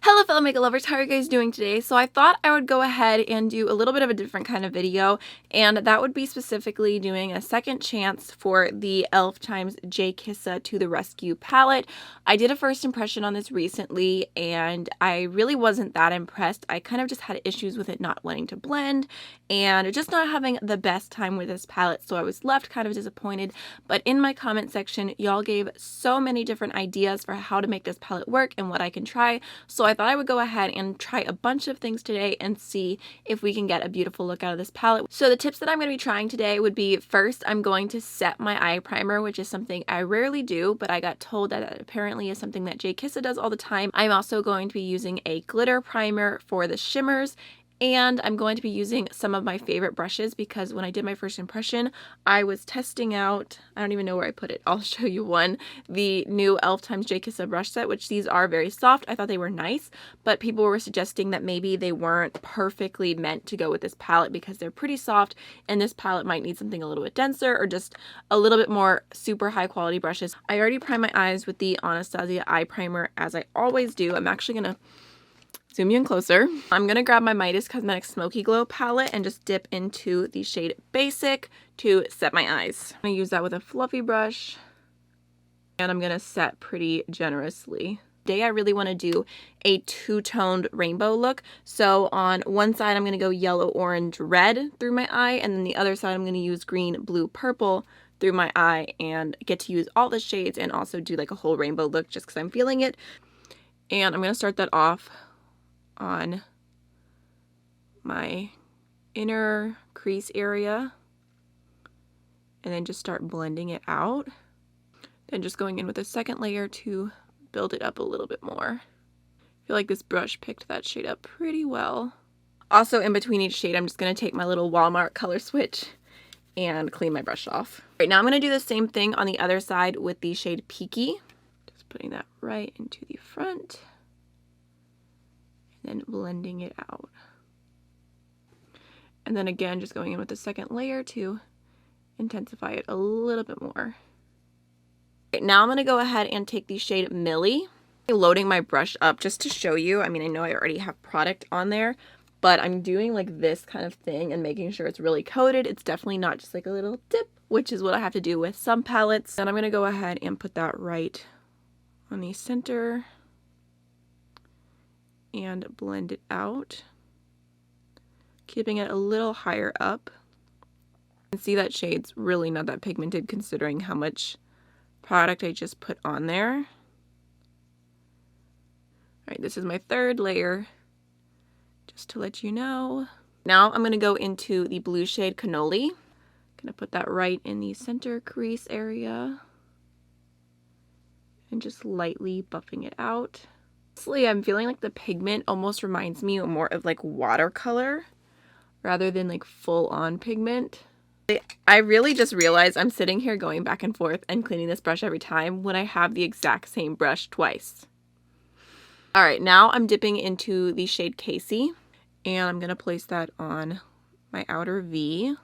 Hello fellow makeup lovers, how are you guys doing today? So I thought I would go ahead and do a little bit of a different kind of video, and that would be specifically doing a second chance for the e.l.f. x Jkissa to the Rescue palette. I did a first impression on this recently and I really wasn't that impressed. I kind of just had issues with it not wanting to blend and just not having the best time with this palette, so I was left kind of disappointed. But in my comment section, y'all gave so many different ideas for how to make this palette work and what I can try, so I thought I would go ahead and try a bunch of things today and see if we can get a beautiful look out of this palette. So the tips that I'm going to be trying today would be, first, I'm going to set my eye primer, which is something I rarely do, but I got told that that apparently is something that Jkissa does all the time. I'm also going to be using a glitter primer for the shimmers, and I'm going to be using some of my favorite brushes because when I did my first impression, I was testing out, I don't even know where I put it, I'll show you one, the new e.l.f. x Jkissa brush set, which these are very soft. I thought they were nice, but people were suggesting that maybe they weren't perfectly meant to go with this palette because they're pretty soft, and this palette might need something a little bit denser or just a little bit more super high quality brushes. I already primed my eyes with the Anastasia eye primer, as I always do. I'm actually going to zoom you in closer. I'm going to grab my Midas Cosmetics Smoky Glow palette and just dip into the shade Basic to set my eyes. I'm going to use that with a fluffy brush, and I'm going to set pretty generously. Today I really want to do a two-toned rainbow look. So on one side I'm going to go yellow, orange, red through my eye, and then the other side I'm going to use green, blue, purple through my eye and get to use all the shades and also do like a whole rainbow look just because I'm feeling it. And I'm going to start that off on my inner crease area and then just start blending it out. Then just going in with a second layer to build it up a little bit more. I feel like this brush picked that shade up pretty well. Also, in between each shade, I'm just going to take my little Walmart color switch and clean my brush off. Right now I'm going to do the same thing on the other side with the shade Peaky. Just putting that right into the front. Then blending it out. And then again, just going in with the second layer to intensify it a little bit more. Right, now I'm going to go ahead and take the shade Millie. Loading my brush up just to show you. I mean, I know I already have product on there, but I'm doing like this kind of thing and making sure it's really coated. It's definitely not just like a little dip, which is what I have to do with some palettes. And I'm going to go ahead and put that right on the center and blend it out, keeping it a little higher up. You can see that shade's really not that pigmented considering how much product I just put on there. All right, this is my third layer, just to let you know. Now I'm going to go into the blue shade Cannoli. Gonna put that right in the center crease area and just lightly buffing it out. Honestly, I'm feeling like the pigment almost reminds me more of like watercolor rather than like full-on pigment. I really just realized I'm sitting here going back and forth and cleaning this brush every time when I have the exact same brush twice. Alright, now I'm dipping into the shade Casey, and I'm going to place that on my outer V,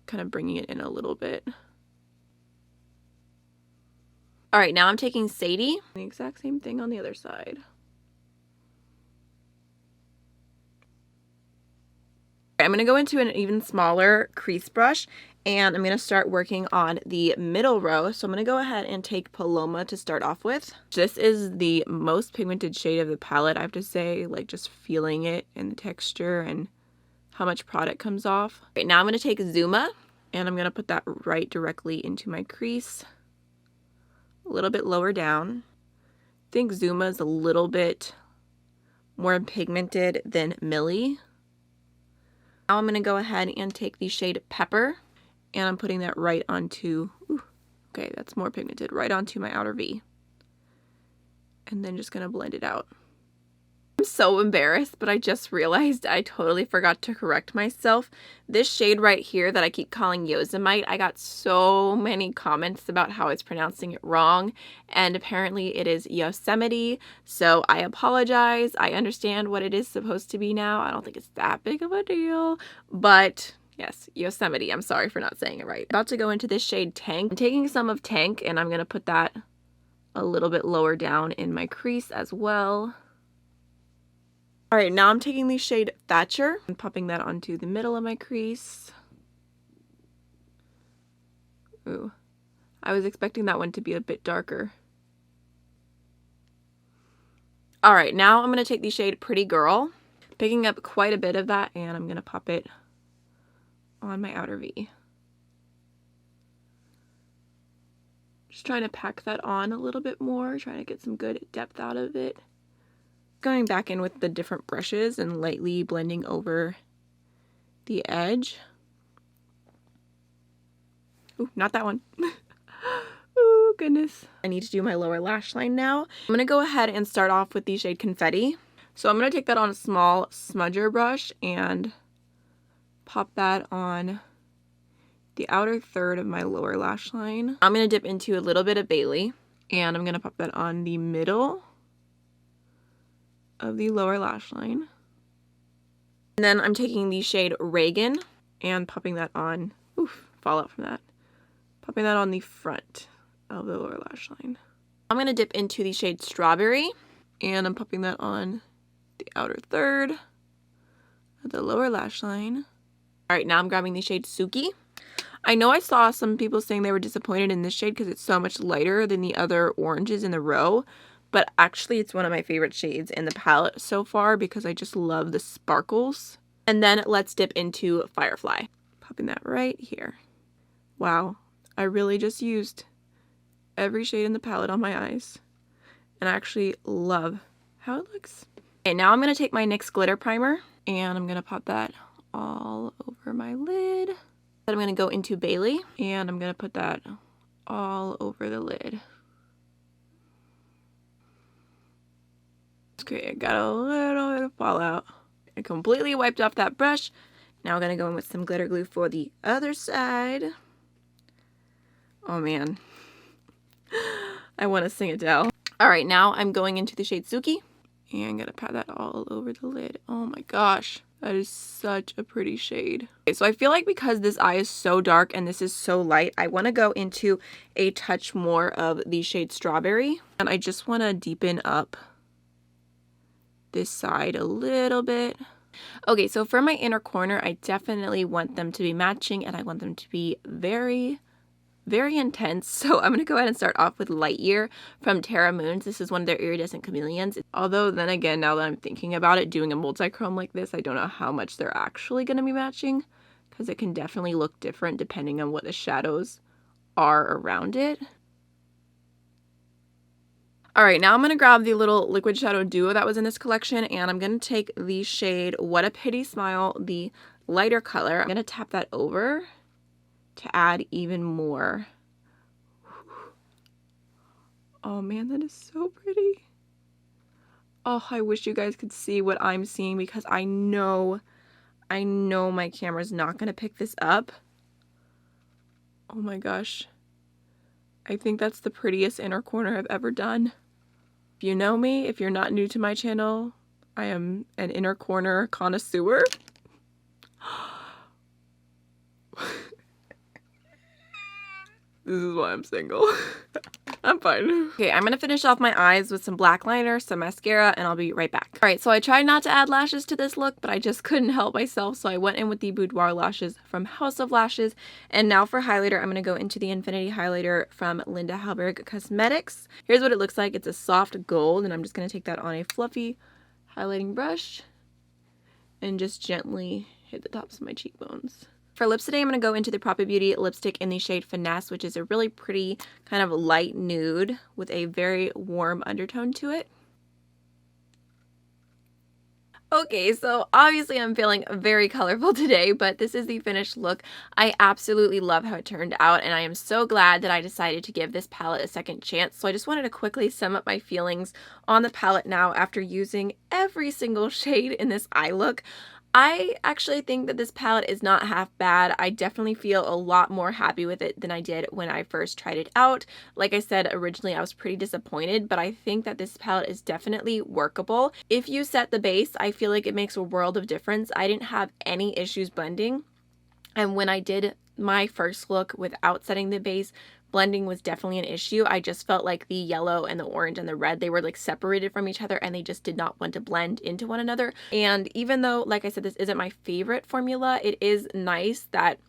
kind of bringing it in a little bit. Alright, now I'm taking Sadie, the exact same thing on the other side. I'm going to go into an even smaller crease brush, and I'm going to start working on the middle row. So I'm going to go ahead and take Paloma to start off with. This is the most pigmented shade of the palette, I have to say, like just feeling it and the texture and how much product comes off. Right, now I'm going to take Zuma, and I'm going to put that right directly into my crease. A little bit lower down. I think Zuma is a little bit more pigmented than Millie. Now I'm going to go ahead and take the shade Pepper, and I'm putting that right onto, okay, that's more pigmented, right onto my outer V. And then just going to blend it out. I'm so embarrassed, but I just realized I totally forgot to correct myself. This shade right here that I keep calling Yosemite, I got so many comments about how it's pronouncing it wrong, and apparently it is Yosemite, so I apologize. I understand what it is supposed to be now. I don't think it's that big of a deal, but yes, Yosemite. I'm sorry for not saying it right. About to go into this shade Tank. I'm taking some of Tank, and I'm going to put that a little bit lower down in my crease as well. All right, now I'm taking the shade Thatcher and popping that onto the middle of my crease. Ooh, I was expecting that one to be a bit darker. All right, now I'm gonna take the shade Pretty Girl, picking up quite a bit of that, and I'm gonna pop it on my outer V. Just trying to pack that on a little bit more, trying to get some good depth out of it. Going back in with the different brushes and lightly blending over the edge. Ooh, not that one. Oh, goodness. I need to do my lower lash line now. I'm going to go ahead and start off with the shade Confetti. So I'm going to take that on a small smudger brush and pop that on the outer third of my lower lash line. I'm going to dip into a little bit of Bailey, and I'm going to pop that on the middle of the lower lash line. And then I'm taking the shade Reagan and popping that on, oof, fallout from that. Popping that on the front of the lower lash line. I'm going to dip into the shade Strawberry, and I'm popping that on the outer third of the lower lash line. All right, now I'm grabbing the shade Suki. I know I saw some people saying they were disappointed in this shade because it's so much lighter than the other oranges in the row, but actually it's one of my favorite shades in the palette so far because I just love the sparkles. And then let's dip into Firefly. Popping that right here. Wow, I really just used every shade in the palette on my eyes, and I actually love how it looks. Okay, now I'm going to take my NYX glitter primer and I'm going to pop that all over my lid. Then I'm going to go into Bailey and I'm going to put that all over the lid. It's great. I got a little bit of fallout. I completely wiped off that brush. Now I'm going to go in with some glitter glue for the other side. Oh man, I want to sing Adele. All right, now I'm going into the shade Suki and I'm going to pat that all over the lid. Oh my gosh, that is such a pretty shade. Okay, so I feel like because this eye is so dark and this is so light, I want to go into a touch more of the shade Strawberry, and I just want to deepen up this side a little bit. Okay, so for my inner corner, I definitely want them to be matching and I want them to be very intense. So I'm going to go ahead and start off with Light Year from Terra Moons. This is one of their iridescent chameleons. Although then again, now that I'm thinking about it, doing a multi-chrome like this, I don't know how much they're actually going to be matching because it can definitely look different depending on what the shadows are around it. All right, now I'm going to grab the little liquid shadow duo that was in this collection, and I'm going to take the shade What a Pity Smile, the lighter color. I'm going to tap that over to add even more. Oh man, that is so pretty. Oh, I wish you guys could see what I'm seeing because I know my camera's not going to pick this up. Oh my gosh. I think that's the prettiest inner corner I've ever done. If you know me, if you're not new to my channel, I am an inner corner connoisseur. This is why I'm single. I'm fine. Okay, I'm going to finish off my eyes with some black liner, some mascara, and I'll be right back. All right, so I tried not to add lashes to this look, but I just couldn't help myself, so I went in with the Boudoir lashes from House of Lashes. And now for highlighter, I'm going to go into the Infinity highlighter from Linda Hallberg Cosmetics. Here's what it looks like. It's a soft gold, and I'm just going to take that on a fluffy highlighting brush and just gently hit the tops of my cheekbones. For lips today, I'm going to go into the Proper Beauty lipstick in the shade Finesse, which is a really pretty kind of light nude with a very warm undertone to it. Okay, so obviously I'm feeling very colorful today, but this is the finished look. I absolutely love how it turned out, and I am so glad that I decided to give this palette a second chance. So I just wanted to quickly sum up my feelings on the palette now after using every single shade in this eye look. I actually think that this palette is not half bad. I definitely feel a lot more happy with it than I did when I first tried it out. Like I said, originally I was pretty disappointed, but I think that this palette is definitely workable. If you set the base, I feel like it makes a world of difference. I didn't have any issues blending, and when I did my first look without setting the base blending was definitely an issue. I just felt like the yellow and the orange and the red, they were like separated from each other and they just did not want to blend into one another. And even though, like I said, this isn't my favorite formula, it is nice that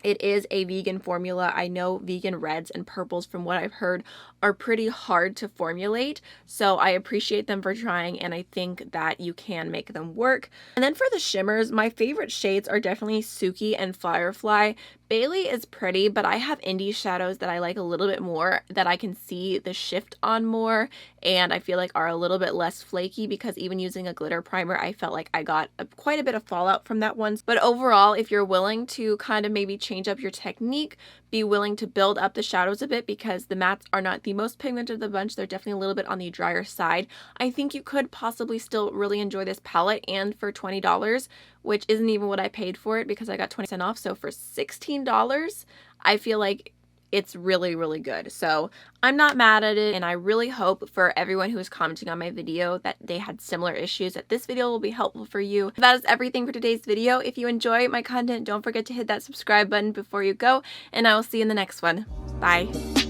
it is a vegan formula. I know vegan reds and purples, from what I've heard, are pretty hard to formulate. So I appreciate them for trying, and I think that you can make them work. And then for the shimmers, my favorite shades are definitely Suki and Firefly. Bailey is pretty, but I have indie shadows that I like a little bit more, that I can see the shift on more, and I feel like are a little bit less flaky, because even using a glitter primer, I felt like I got quite a bit of fallout from that one. But overall, if you're willing to kind of maybe change up your technique, be willing to build up the shadows a bit, because the mattes are not the most pigmented of the bunch, they're definitely a little bit on the drier side, I think you could possibly still really enjoy this palette. And for $20, which isn't even what I paid for it because I got 20% off, so for $16, I feel like it's really, really good. So I'm not mad at it, and I really hope for everyone who is commenting on my video that they had similar issues, that this video will be helpful for you. That is everything for today's video. If you enjoy my content, don't forget to hit that subscribe button before you go, and I will see you in the next one. Bye.